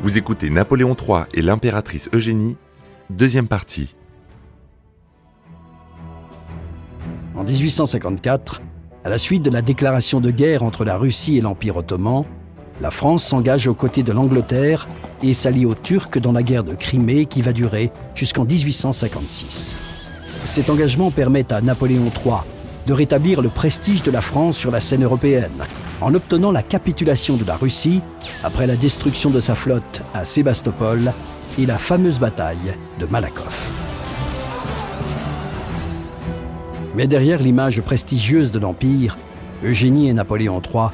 Vous écoutez Napoléon III et l'impératrice Eugénie, deuxième partie. En 1854, à la suite de la déclaration de guerre entre la Russie et l'Empire ottoman, la France s'engage aux côtés de l'Angleterre et s'allie aux Turcs dans la guerre de Crimée qui va durer jusqu'en 1856. Cet engagement permet à Napoléon III de rétablir le prestige de la France sur la scène européenne en obtenant la capitulation de la Russie après la destruction de sa flotte à Sébastopol et la fameuse bataille de Malakoff. Mais derrière l'image prestigieuse de l'Empire, Eugénie et Napoléon III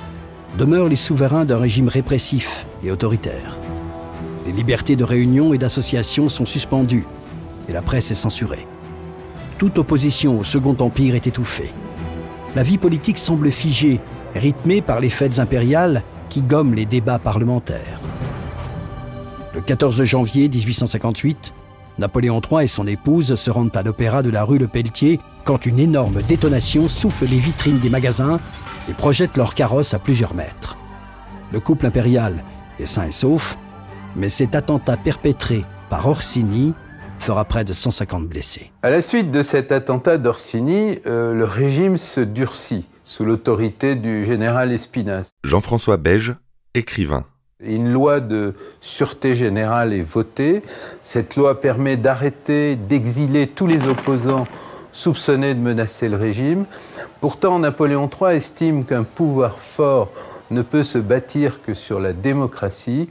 demeurent les souverains d'un régime répressif et autoritaire. Les libertés de réunion et d'association sont suspendues et la presse est censurée. Toute opposition au Second Empire est étouffée. La vie politique semble figée, rythmée par les fêtes impériales qui gomment les débats parlementaires. Le 14 janvier 1858, Napoléon III et son épouse se rendent à l'opéra de la rue Le Pelletier quand une énorme détonation souffle les vitrines des magasins et projette leur carrosse à plusieurs mètres. Le couple impérial est sain et sauf, mais cet attentat perpétré par Orsini fera près de 150 blessés. À la suite de cet attentat d'Orsini, le régime se durcit sous l'autorité du général Espinasse. Jean-François Beige, écrivain. Une loi de sûreté générale est votée. Cette loi permet d'arrêter, d'exiler tous les opposants soupçonnés de menacer le régime. Pourtant, Napoléon III estime qu'un pouvoir fort ne peut se bâtir que sur la démocratie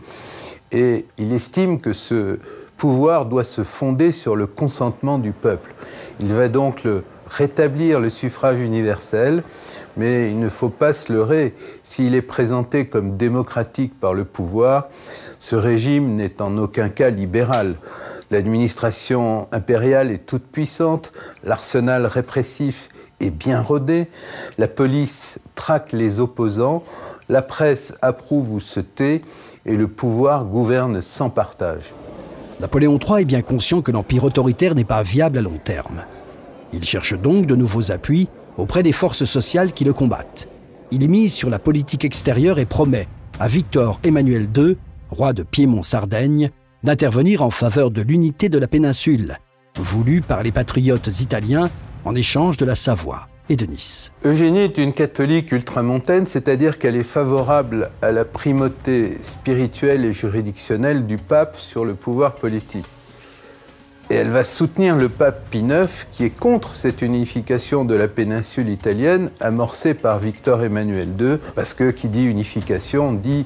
et il estime que ce pouvoir doit se fonder sur le consentement du peuple. Il va donc rétablir le suffrage universel, mais il ne faut pas se leurrer. S'il est présenté comme démocratique par le pouvoir, ce régime n'est en aucun cas libéral. L'administration impériale est toute puissante, l'arsenal répressif est bien rodé, la police traque les opposants, la presse approuve ou se tait, et le pouvoir gouverne sans partage. Napoléon III est bien conscient que l'empire autoritaire n'est pas viable à long terme. Il cherche donc de nouveaux appuis auprès des forces sociales qui le combattent. Il mise sur la politique extérieure et promet à Victor Emmanuel II, roi de Piémont-Sardaigne, d'intervenir en faveur de l'unité de la péninsule, voulue par les patriotes italiens en échange de la Savoie et de Nice. Eugénie est une catholique ultramontaine, c'est-à-dire qu'elle est favorable à la primauté spirituelle et juridictionnelle du pape sur le pouvoir politique. Et elle va soutenir le pape Pie IX qui est contre cette unification de la péninsule italienne amorcée par Victor Emmanuel II, parce que qui dit unification dit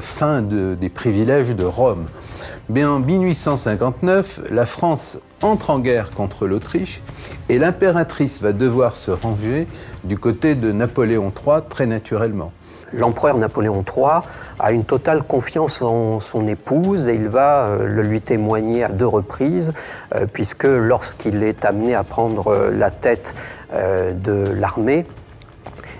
fin des privilèges de Rome. Mais en 1859, la France entre en guerre contre l'Autriche et l'impératrice va devoir se ranger du côté de Napoléon III très naturellement. L'empereur Napoléon III a une totale confiance en son épouse et il va le lui témoigner à 2 reprises, puisque lorsqu'il est amené à prendre la tête de l'armée,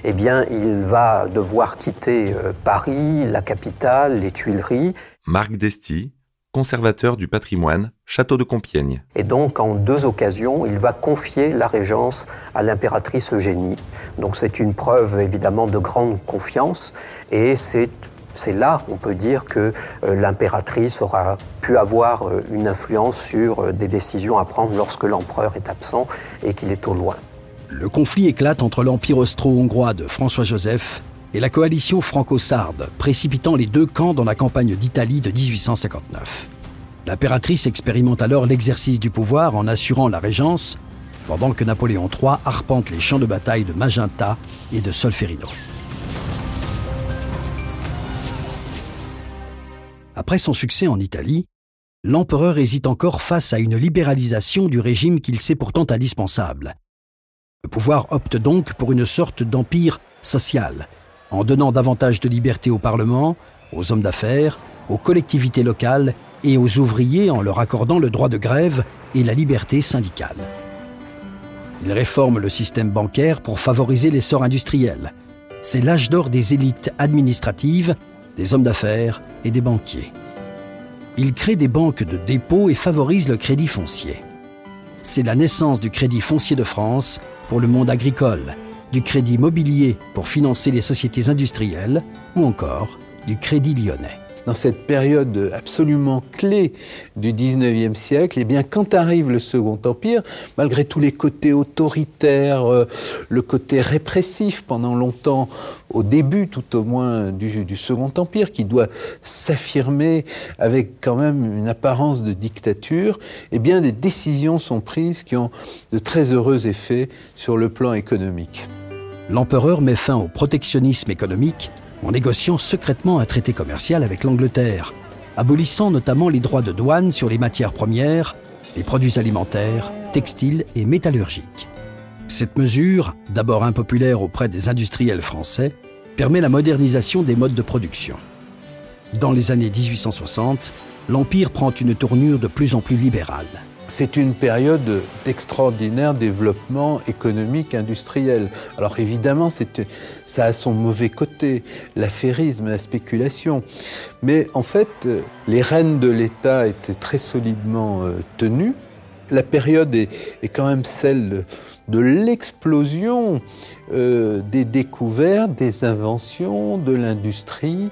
eh bien, il va devoir quitter Paris, la capitale, les Tuileries. Marc Desty, conservateur du patrimoine, château de Compiègne. Et donc, en 2 occasions, il va confier la régence à l'impératrice Eugénie. Donc, c'est une preuve, évidemment, de grande confiance. Et c'est là, on peut dire, que l'impératrice aura pu avoir une influence sur des décisions à prendre lorsque l'empereur est absent et qu'il est au loin. Le conflit éclate entre l'empire austro-hongrois de François-Joseph et la coalition franco-sarde, précipitant les 2 camps dans la campagne d'Italie de 1859. L'impératrice expérimente alors l'exercice du pouvoir en assurant la régence, pendant que Napoléon III arpente les champs de bataille de Magenta et de Solferino. Après son succès en Italie, l'empereur hésite encore face à une libéralisation du régime qu'il sait pourtant indispensable. Le pouvoir opte donc pour une sorte d'empire social, en donnant davantage de liberté au Parlement, aux hommes d'affaires, aux collectivités locales et aux ouvriers en leur accordant le droit de grève et la liberté syndicale. Il réforme le système bancaire pour favoriser l'essor industriel. C'est l'âge d'or des élites administratives, des hommes d'affaires et des banquiers. Il crée des banques de dépôt et favorise le crédit foncier. C'est la naissance du Crédit foncier de France pour le monde agricole, du crédit mobilier pour financer les sociétés industrielles ou encore du Crédit lyonnais. dans cette période absolument clé du XIXe siècle, eh bien, quand arrive le Second Empire, malgré tous les côtés autoritaires, le côté répressif pendant longtemps, au début tout au moins du Second Empire, qui doit s'affirmer avec quand même une apparence de dictature, eh bien, des décisions sont prises qui ont de très heureux effets sur le plan économique. L'empereur met fin au protectionnisme économique en négociant secrètement un traité commercial avec l'Angleterre, abolissant notamment les droits de douane sur les matières premières, les produits alimentaires, textiles et métallurgiques. Cette mesure, d'abord impopulaire auprès des industriels français, permet la modernisation des modes de production. Dans les années 1860, l'Empire prend une tournure de plus en plus libérale. C'est une période d'extraordinaire développement économique industriel. Alors évidemment, ça a son mauvais côté, l'affairisme, la spéculation. Mais en fait, les rênes de l'État étaient très solidement tenues. La période est quand même celle de l'explosion des découvertes, des inventions, de l'industrie.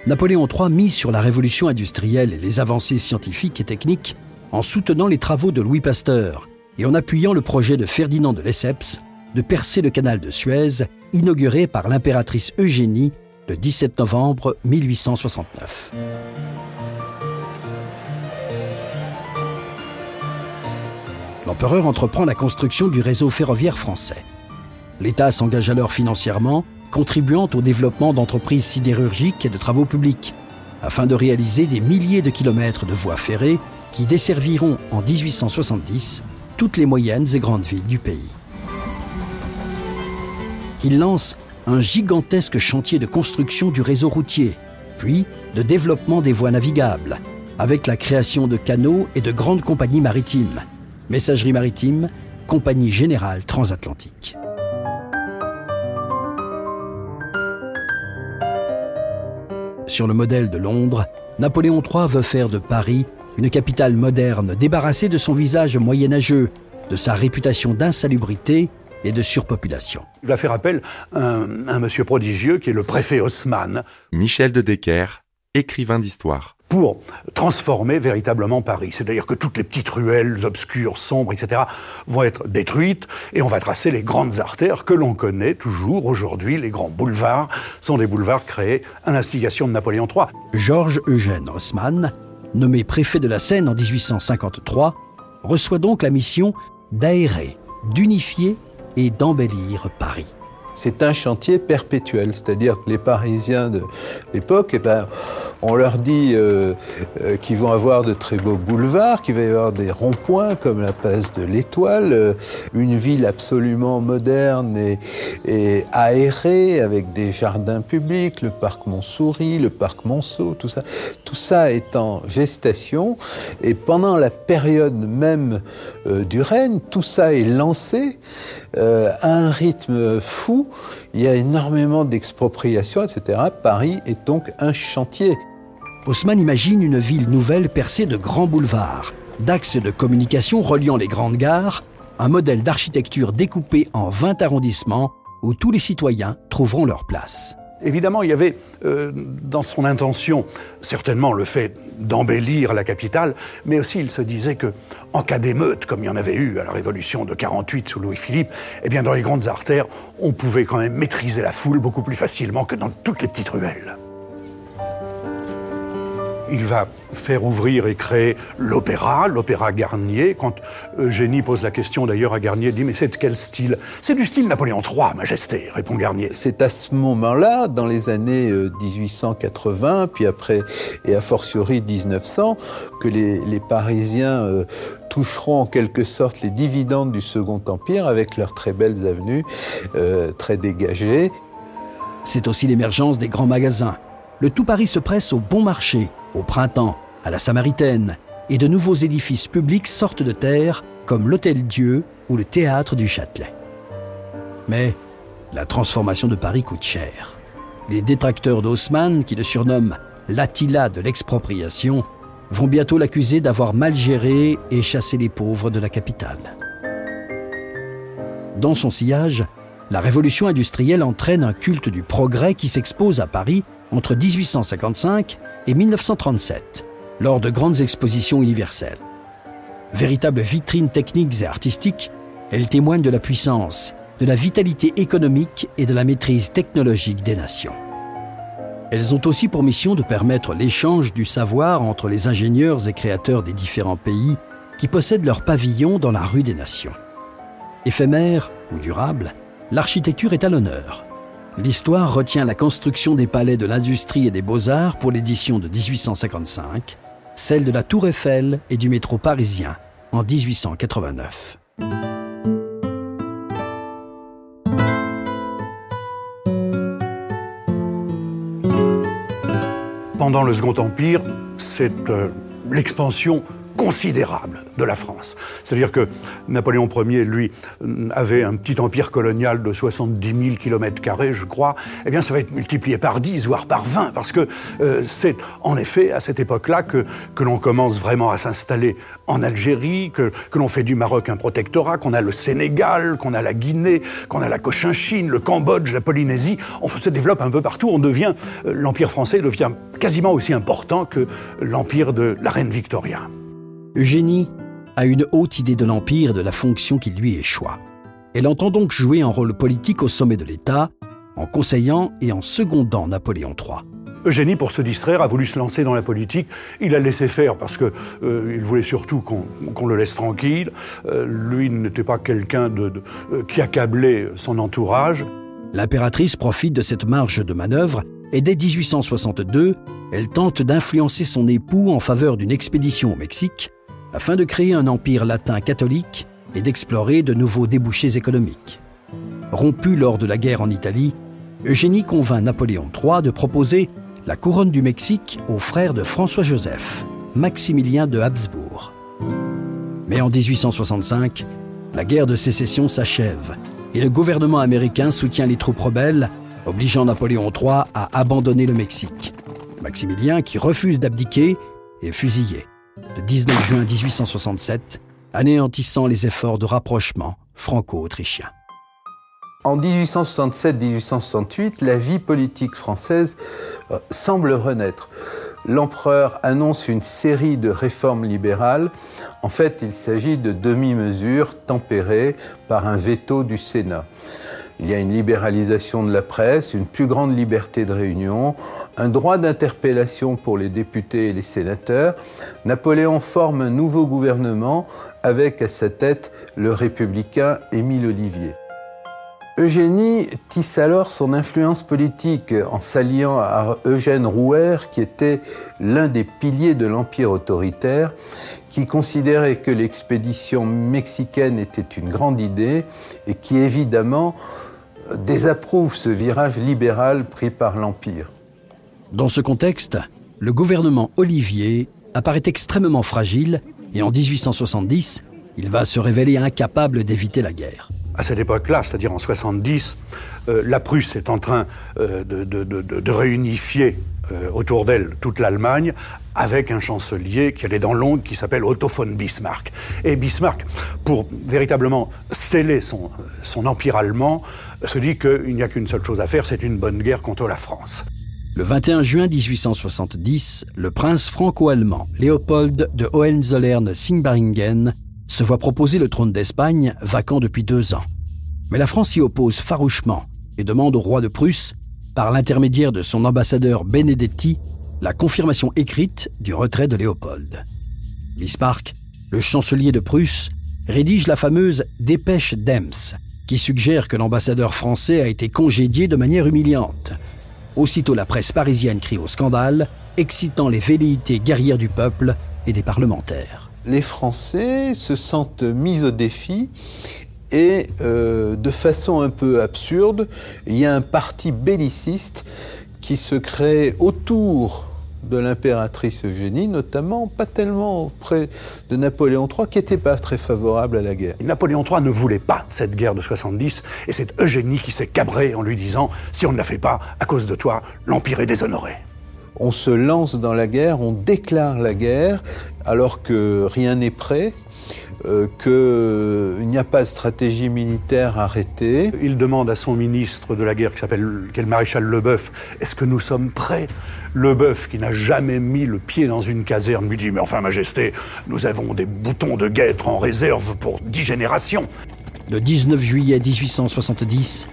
Napoléon III mise sur la révolution industrielle et les avancées scientifiques et techniques en soutenant les travaux de Louis Pasteur et en appuyant le projet de Ferdinand de Lesseps de percer le canal de Suez, inauguré par l'impératrice Eugénie le 17 novembre 1869. L'empereur entreprend la construction du réseau ferroviaire français. L'État s'engage alors financièrement, contribuant au développement d'entreprises sidérurgiques et de travaux publics, afin de réaliser des milliers de kilomètres de voies ferrées qui desserviront en 1870 toutes les moyennes et grandes villes du pays. Il lance un gigantesque chantier de construction du réseau routier, puis de développement des voies navigables, avec la création de canaux et de grandes compagnies maritimes, Messagerie maritime, Compagnie Générale Transatlantique. Sur le modèle de Londres, Napoléon III veut faire de Paris une capitale moderne, débarrassée de son visage moyenâgeux, de sa réputation d'insalubrité et de surpopulation. Il va faire appel à un monsieur prodigieux qui est le préfet Haussmann. Michel de Decker, écrivain d'histoire. Pour transformer véritablement Paris. C'est-à-dire que toutes les petites ruelles obscures, sombres, etc. vont être détruites et on va tracer les grandes artères que l'on connaît toujours aujourd'hui. Les grands boulevards sont des boulevards créés à l'instigation de Napoléon III. Georges Eugène Haussmann, nommé préfet de la Seine en 1853, reçoit donc la mission d'aérer, d'unifier et d'embellir Paris. C'est un chantier perpétuel, c'est-à-dire que les Parisiens de l'époque, on leur dit qu'ils vont avoir de très beaux boulevards, qu'il va y avoir des ronds-points comme la place de l'Étoile, une ville absolument moderne et aérée avec des jardins publics, le parc Montsouris, le parc Monceau, tout ça est en gestation. Et pendant la période même du règne, tout ça est lancé à un rythme fou. Il y a énormément d'expropriations, etc. Paris est donc un chantier. Haussmann imagine une ville nouvelle percée de grands boulevards, d'axes de communication reliant les grandes gares, un modèle d'architecture découpé en 20 arrondissements où tous les citoyens trouveront leur place. Évidemment, il y avait dans son intention certainement le fait d'embellir la capitale, mais aussi il se disait que, en cas d'émeute, comme il y en avait eu à la Révolution de 48 sous Louis-Philippe, eh bien dans les grandes artères, on pouvait quand même maîtriser la foule beaucoup plus facilement que dans toutes les petites ruelles. Il va faire ouvrir et créer l'opéra Garnier. Quand Eugénie pose la question d'ailleurs à Garnier, dit « Mais c'est de quel style ?»« C'est du style Napoléon III, Majesté », répond Garnier. C'est à ce moment-là, dans les années 1880, puis après, et a fortiori 1900, que les Parisiens toucheront en quelque sorte les dividendes du Second Empire avec leurs très belles avenues, très dégagées. C'est aussi l'émergence des grands magasins. Le tout Paris se presse au bon marché, au printemps, à la Samaritaine, et de nouveaux édifices publics sortent de terre, comme l'Hôtel-Dieu ou le Théâtre du Châtelet. Mais la transformation de Paris coûte cher. Les détracteurs d'Haussmann, qui le surnomment l'Attila de l'expropriation, vont bientôt l'accuser d'avoir mal géré et chassé les pauvres de la capitale. Dans son sillage, la révolution industrielle entraîne un culte du progrès qui s'expose à Paris entre 1855 et 1937, lors de grandes expositions universelles. Véritable vitrine techniques et artistiques, elles témoignent de la puissance, de la vitalité économique et de la maîtrise technologique des nations. Elles ont aussi pour mission de permettre l'échange du savoir entre les ingénieurs et créateurs des différents pays qui possèdent leur pavillon dans la rue des nations. Éphémère ou durable, l'architecture est à l'honneur. L'histoire retient la construction des palais de l'industrie et des beaux-arts pour l'édition de 1855, celle de la Tour Eiffel et du métro parisien en 1889. Pendant le Second Empire, c'est l'expansion considérable de la France. C'est-à-dire que Napoléon Ier, lui, avait un petit empire colonial de 70 000 km², je crois. Eh bien, ça va être multiplié par 10, voire par 20, parce que c'est en effet à cette époque-là que l'on commence vraiment à s'installer en Algérie, que l'on fait du Maroc un protectorat, qu'on a le Sénégal, qu'on a la Guinée, qu'on a la Cochinchine, le Cambodge, la Polynésie. On se développe un peu partout. L'Empire français devient quasiment aussi important que l'Empire de la reine Victoria. Eugénie a une haute idée de l'Empire et de la fonction qui lui échoit. Elle entend donc jouer un rôle politique au sommet de l'État, en conseillant et en secondant Napoléon III. Eugénie, pour se distraire, a voulu se lancer dans la politique. Il a laissé faire parce qu'il voulait surtout qu'on le laisse tranquille. Lui n'était pas quelqu'un qui accablait son entourage. L'impératrice profite de cette marge de manœuvre et dès 1862, elle tente d'influencer son époux en faveur d'une expédition au Mexique afin de créer un empire latin catholique et d'explorer de nouveaux débouchés économiques. Rompue lors de la guerre en Italie, Eugénie convainc Napoléon III de proposer la couronne du Mexique au frère de François-Joseph, Maximilien de Habsbourg. Mais en 1865, la guerre de sécession s'achève et le gouvernement américain soutient les troupes rebelles, obligeant Napoléon III à abandonner le Mexique. Maximilien, qui refuse d'abdiquer, est fusillé le 19 juin 1867, anéantissant les efforts de rapprochement franco-autrichien. En 1867-1868, la vie politique française semble renaître. L'empereur annonce une série de réformes libérales. En fait, il s'agit de demi-mesures tempérées par un veto du Sénat. Il y a une libéralisation de la presse, une plus grande liberté de réunion, un droit d'interpellation pour les députés et les sénateurs. Napoléon forme un nouveau gouvernement avec à sa tête le républicain Émile Ollivier. Eugénie tisse alors son influence politique en s'alliant à Eugène Rouher, qui était l'un des piliers de l'Empire autoritaire, qui considérait que l'expédition mexicaine était une grande idée et qui évidemment désapprouve ce virage libéral pris par l'Empire. Dans ce contexte, le gouvernement Ollivier apparaît extrêmement fragile et en 1870, il va se révéler incapable d'éviter la guerre. À cette époque-là, c'est-à-dire en 70, la Prusse est en train de réunifier autour d'elle toute l'Allemagne avec un chancelier qui allait dans l'ombre qui s'appelle Otto von Bismarck. Et Bismarck, pour véritablement sceller son empire allemand, se dit qu'il n'y a qu'une seule chose à faire, c'est une bonne guerre contre la France. Le 21 juin 1870, le prince franco-allemand Léopold de Hohenzollern-Sigmaringen se voit proposer le trône d'Espagne, vacant depuis 2 ans. Mais la France s'y oppose farouchement et demande au roi de Prusse, par l'intermédiaire de son ambassadeur Benedetti, la confirmation écrite du retrait de Léopold. Bismarck, le chancelier de Prusse, rédige la fameuse « dépêche d'Ems » qui suggère que l'ambassadeur français a été congédié de manière humiliante. Aussitôt, la presse parisienne crie au scandale, excitant les velléités guerrières du peuple et des parlementaires. Les Français se sentent mis au défi et de façon un peu absurde, il y a un parti belliciste qui se crée autour de l'impératrice Eugénie, notamment pas tellement auprès de Napoléon III, qui n'était pas très favorable à la guerre. Napoléon III ne voulait pas cette guerre de 70, et c'est Eugénie qui s'est cabrée en lui disant « Si on ne la fait pas, à cause de toi, l'Empire est déshonoré ». on se lance dans la guerre, on déclare la guerre alors que rien n'est prêt, qu'il n'y a pas de stratégie militaire arrêtée. Il demande à son ministre de la guerre, qui est le maréchal Leboeuf, est-ce que nous sommes prêts? Leboeuf, qui n'a jamais mis le pied dans une caserne, lui dit, mais enfin, Majesté, nous avons des boutons de guêtre en réserve pour 10 générations. Le 19 juillet 1870,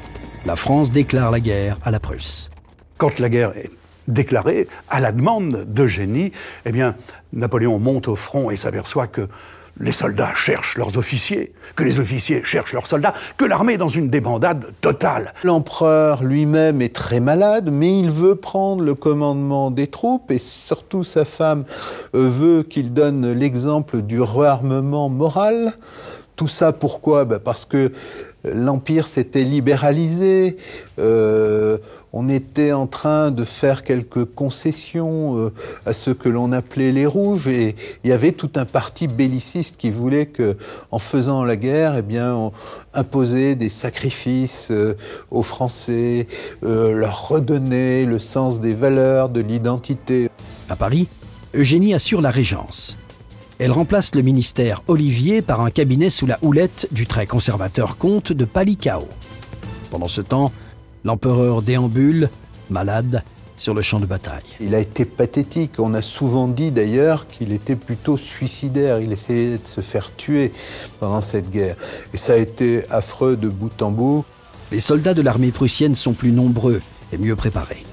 la France déclare la guerre à la Prusse. Quand la guerre est déclarée, à la demande d'Eugénie, eh bien, Napoléon monte au front et s'aperçoit que les soldats cherchent leurs officiers, que les officiers cherchent leurs soldats, que l'armée est dans une débandade totale. L'empereur lui-même est très malade, mais il veut prendre le commandement des troupes, et surtout sa femme veut qu'il donne l'exemple du réarmement moral. Tout ça pourquoi? Parce que l'Empire s'était libéralisé, on était en train de faire quelques concessions à ceux que l'on appelait les Rouges, et il y avait tout un parti belliciste qui voulait que, en faisant la guerre, eh bien, on imposait des sacrifices aux Français, leur redonner le sens des valeurs, de l'identité. À Paris, Eugénie assure la régence. Elle remplace le ministère Olivier par un cabinet sous la houlette du très conservateur comte de Palikao. Pendant ce temps, l'empereur déambule, malade, sur le champ de bataille. Il a été pathétique. On a souvent dit d'ailleurs qu'il était plutôt suicidaire. Il essayait de se faire tuer pendant cette guerre. Et ça a été affreux de bout en bout. Les soldats de l'armée prussienne sont plus nombreux et mieux préparés.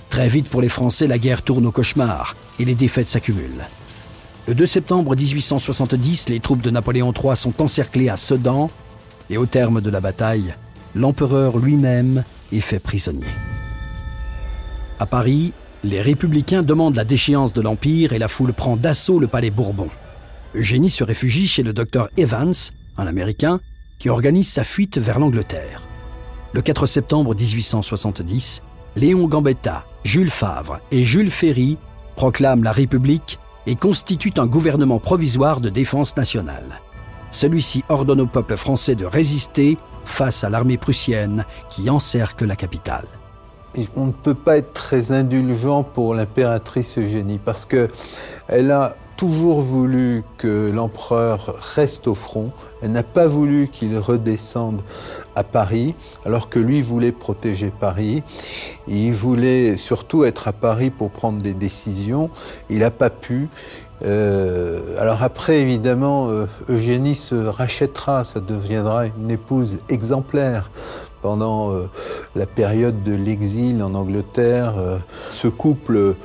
Très vite pour les Français, la guerre tourne au cauchemar et les défaites s'accumulent. Le 2 septembre 1870, les troupes de Napoléon III sont encerclées à Sedan et au terme de la bataille, l'empereur lui-même est fait prisonnier. À Paris, les républicains demandent la déchéance de l'Empire et la foule prend d'assaut le palais Bourbon. Eugénie se réfugie chez le docteur Evans, un Américain, qui organise sa fuite vers l'Angleterre. Le 4 septembre 1870, Léon Gambetta, Jules Favre et Jules Ferry proclament la République et constituent un gouvernement provisoire de défense nationale. Celui-ci ordonne au peuple français de résister face à l'armée prussienne qui encercle la capitale. Et on ne peut pas être très indulgent pour l'impératrice Eugénie parce qu'elle a toujours voulu que l'empereur reste au front. Elle n'a pas voulu qu'il redescende à Paris, alors que lui voulait protéger Paris. Il voulait surtout être à Paris pour prendre des décisions. Il n'a pas pu. Alors après, évidemment, Eugénie se rachètera. Ça deviendra une épouse exemplaire. Pendant la période de l'exil en Angleterre, ce couple,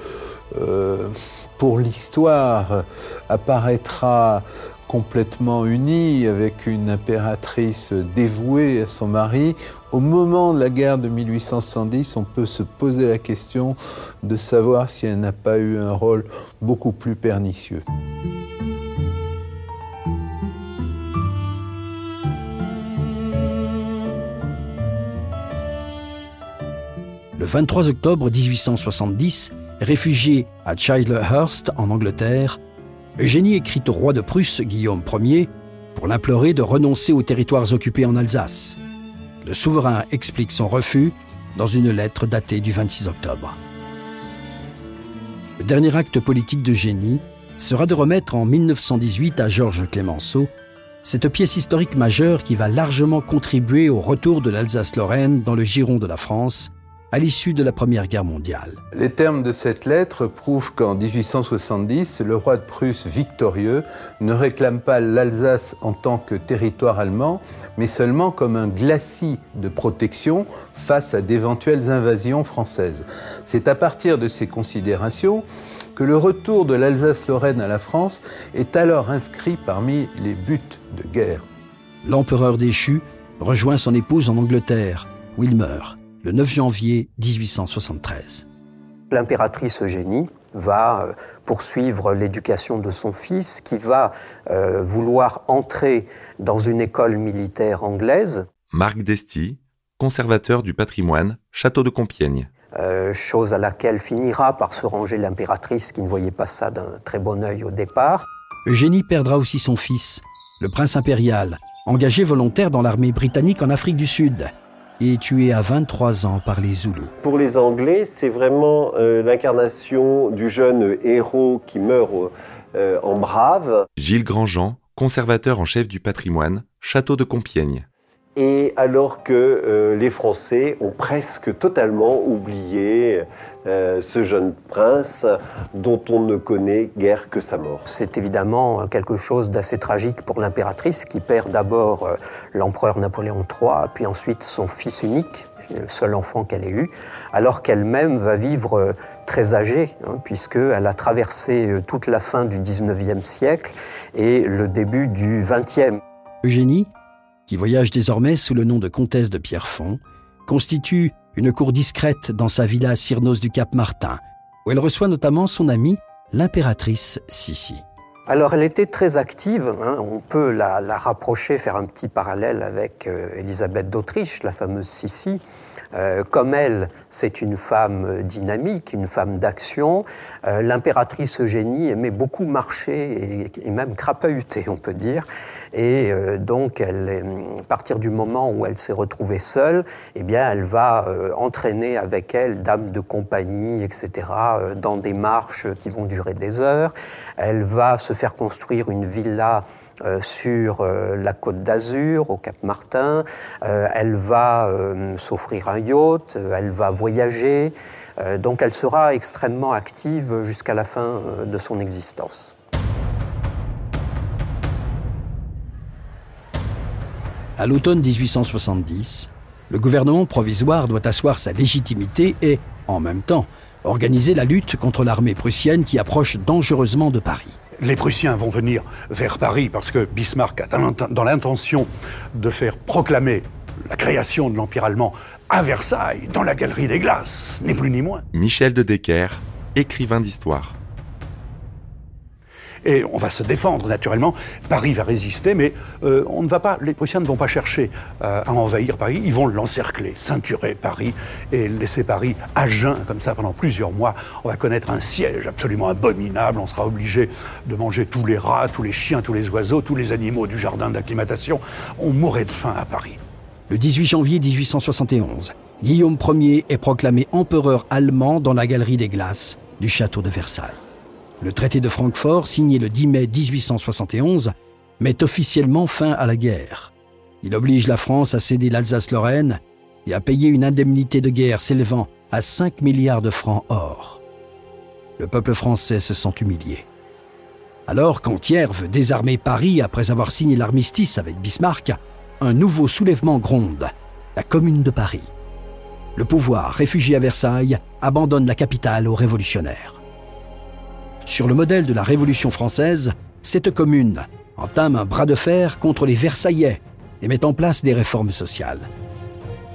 pour l'histoire, apparaîtra complètement uni avec une impératrice dévouée à son mari. Au moment de la guerre de 1870, on peut se poser la question de savoir si elle n'a pas eu un rôle beaucoup plus pernicieux. Le 23 octobre 1870, réfugiée à Chislehurst en Angleterre, Eugénie écrit au roi de Prusse, Guillaume Ier, pour l'implorer de renoncer aux territoires occupés en Alsace. Le souverain explique son refus dans une lettre datée du 26 octobre. Le dernier acte politique d'Eugénie sera de remettre en 1918 à Georges Clemenceau cette pièce historique majeure qui va largement contribuer au retour de l'Alsace-Lorraine dans le giron de la France à l'issue de la Première Guerre mondiale. Les termes de cette lettre prouvent qu'en 1870, le roi de Prusse victorieux ne réclame pas l'Alsace en tant que territoire allemand, mais seulement comme un glacis de protection face à d'éventuelles invasions françaises. C'est à partir de ces considérations que le retour de l'Alsace-Lorraine à la France est alors inscrit parmi les buts de guerre. L'empereur déchu rejoint son épouse en Angleterre, où il meurt le 9 janvier 1873. L'impératrice Eugénie va poursuivre l'éducation de son fils, qui va vouloir entrer dans une école militaire anglaise. Marc Desty, conservateur du patrimoine, château de Compiègne. Chose à laquelle finira par se ranger l'impératrice, qui ne voyait pas ça d'un très bon œil au départ. Eugénie perdra aussi son fils, le prince impérial, engagé volontaire dans l'armée britannique en Afrique du Sud. et est tué à 23 ans par les Zoulous. Pour les Anglais, c'est vraiment l'incarnation du jeune héros qui meurt en brave. Gilles Grandjean, conservateur en chef du patrimoine, château de Compiègne. Et alors que les Français ont presque totalement oublié ce jeune prince dont on ne connaît guère que sa mort. C'est évidemment quelque chose d'assez tragique pour l'impératrice qui perd d'abord l'empereur Napoléon III, puis ensuite son fils unique, le seul enfant qu'elle ait eu, alors qu'elle-même va vivre très âgée, puisqu'elle a traversé toute la fin du XIXe siècle et le début du XXe. Eugénie, qui voyage désormais sous le nom de comtesse de Pierrefonds, constitue une cour discrète dans sa villa à Cyrnos du Cap-Martin, où elle reçoit notamment son amie, l'impératrice Sissi. Alors elle était très active, on peut la rapprocher, faire un petit parallèle avec Élisabeth d'Autriche, la fameuse Sissi. Comme elle, c'est une femme dynamique, une femme d'action. L'impératrice Eugénie aimait beaucoup marcher et même crapahuter, on peut dire. Et donc, à partir du moment où elle s'est retrouvée seule, eh bien, elle va entraîner avec elle dames de compagnie, etc., dans des marches qui vont durer des heures. Elle va se faire construire une villa sur la Côte d'Azur, au Cap-Martin. Elle va s'offrir un yacht, elle va voyager. Donc elle sera extrêmement active jusqu'à la fin de son existence. À l'automne 1870, le gouvernement provisoire doit asseoir sa légitimité et, en même temps, organiser la lutte contre l'armée prussienne qui approche dangereusement de Paris. Les Prussiens vont venir vers Paris parce que Bismarck a dans l'intention de faire proclamer la création de l'Empire allemand à Versailles, dans la Galerie des Glaces, ni plus ni moins. Michel de Decker, écrivain d'histoire. Et on va se défendre, naturellement. Paris va résister, mais les Prussiens ne vont pas chercher à envahir Paris. Ils vont l'encercler, ceinturer Paris et laisser Paris à jeun, comme ça, pendant plusieurs mois. On va connaître un siège absolument abominable. On sera obligé de manger tous les rats, tous les chiens, tous les oiseaux, tous les animaux du jardin d'acclimatation. On mourrait de faim à Paris. Le 18 janvier 1871, Guillaume Ier est proclamé empereur allemand dans la Galerie des Glaces du château de Versailles. Le traité de Francfort, signé le 10 mai 1871, met officiellement fin à la guerre. Il oblige la France à céder l'Alsace-Lorraine et à payer une indemnité de guerre s'élevant à 5 milliards de francs or. Le peuple français se sent humilié. Alors quand Thiers veut désarmer Paris après avoir signé l'armistice avec Bismarck, un nouveau soulèvement gronde, la Commune de Paris. Le pouvoir, réfugié à Versailles, abandonne la capitale aux révolutionnaires. Sur le modèle de la Révolution française, cette commune entame un bras de fer contre les Versaillais et met en place des réformes sociales.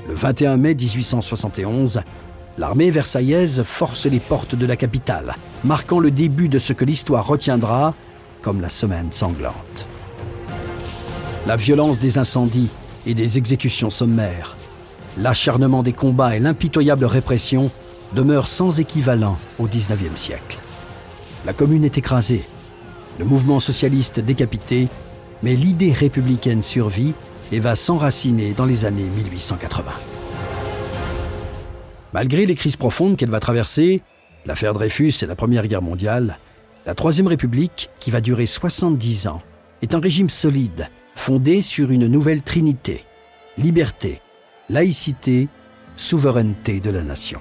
Le 21 mai 1871, l'armée versaillaise force les portes de la capitale, marquant le début de ce que l'histoire retiendra comme la semaine sanglante. La violence des incendies et des exécutions sommaires, l'acharnement des combats et l'impitoyable répression demeurent sans équivalent au XIXe siècle. La commune est écrasée, le mouvement socialiste décapité, mais l'idée républicaine survit et va s'enraciner dans les années 1880. Malgré les crises profondes qu'elle va traverser, l'affaire Dreyfus et la Première Guerre mondiale, la Troisième République, qui va durer 70 ans, est un régime solide, fondé sur une nouvelle trinité, liberté, laïcité, souveraineté de la nation.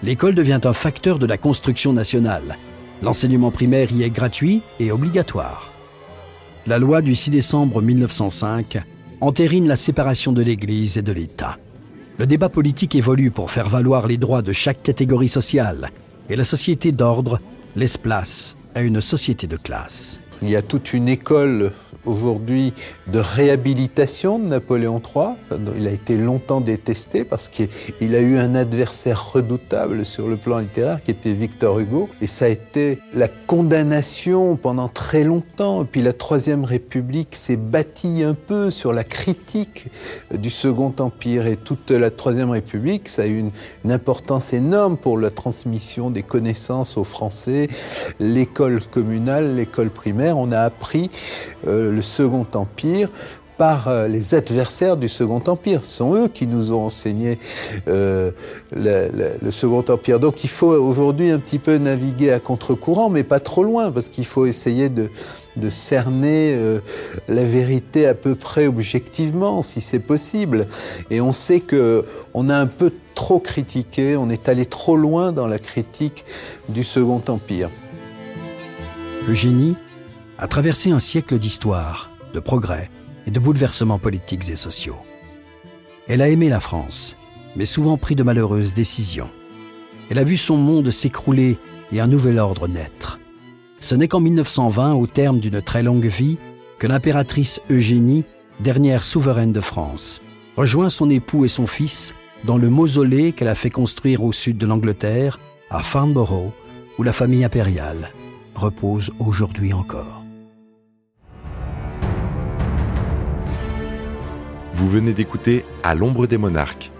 L'école devient un facteur de la construction nationale. L'enseignement primaire y est gratuit et obligatoire. La loi du 6 décembre 1905 entérine la séparation de l'Église et de l'État. Le débat politique évolue pour faire valoir les droits de chaque catégorie sociale et la société d'ordre laisse place à une société de classe. Il y a toute une école aujourd'hui de réhabilitation de Napoléon III. Il a été longtemps détesté parce qu'il a eu un adversaire redoutable sur le plan littéraire qui était Victor Hugo. Et ça a été la condamnation pendant très longtemps. Et puis la Troisième République s'est bâtie un peu sur la critique du Second Empire. Et toute la Troisième République, ça a eu une importance énorme pour la transmission des connaissances aux Français. L'école communale, l'école primaire, on a appris le Second Empire par les adversaires du Second Empire. Ce sont eux qui nous ont enseigné le Second Empire. Donc il faut aujourd'hui un petit peu naviguer à contre-courant, mais pas trop loin, parce qu'il faut essayer de cerner la vérité à peu près objectivement, si c'est possible. Et on sait qu'on a un peu trop critiqué, on est allé trop loin dans la critique du Second Empire. Eugénie a traversé un siècle d'histoire, de progrès et de bouleversements politiques et sociaux. Elle a aimé la France, mais souvent pris de malheureuses décisions. Elle a vu son monde s'écrouler et un nouvel ordre naître. Ce n'est qu'en 1920, au terme d'une très longue vie, que l'impératrice Eugénie, dernière souveraine de France, rejoint son époux et son fils dans le mausolée qu'elle a fait construire au sud de l'Angleterre, à Farnborough, où la famille impériale repose aujourd'hui encore. Vous venez d'écouter À l'ombre des monarques.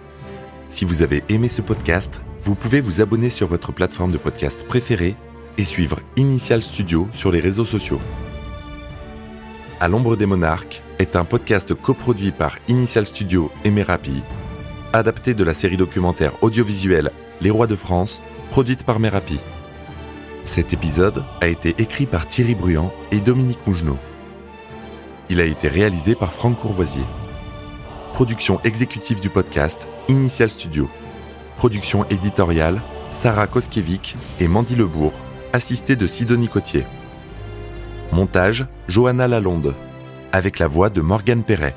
Si vous avez aimé ce podcast, vous pouvez vous abonner sur votre plateforme de podcast préférée et suivre Initial Studio sur les réseaux sociaux. À l'ombre des monarques est un podcast coproduit par Initial Studio et Merapi, adapté de la série documentaire audiovisuelle Les Rois de France, produite par Merapi. Cet épisode a été écrit par Thierry Bruand et Dominique Mougenot. Il a été réalisé par Franck Courvoisier. Production exécutive du podcast, Initial Studio. Production éditoriale, Sarah Koskiewicz et Mandy Lebourg, assistée de Sidonie Cotier. Montage, Johanna Lalonde, avec la voix de Morgane Perret.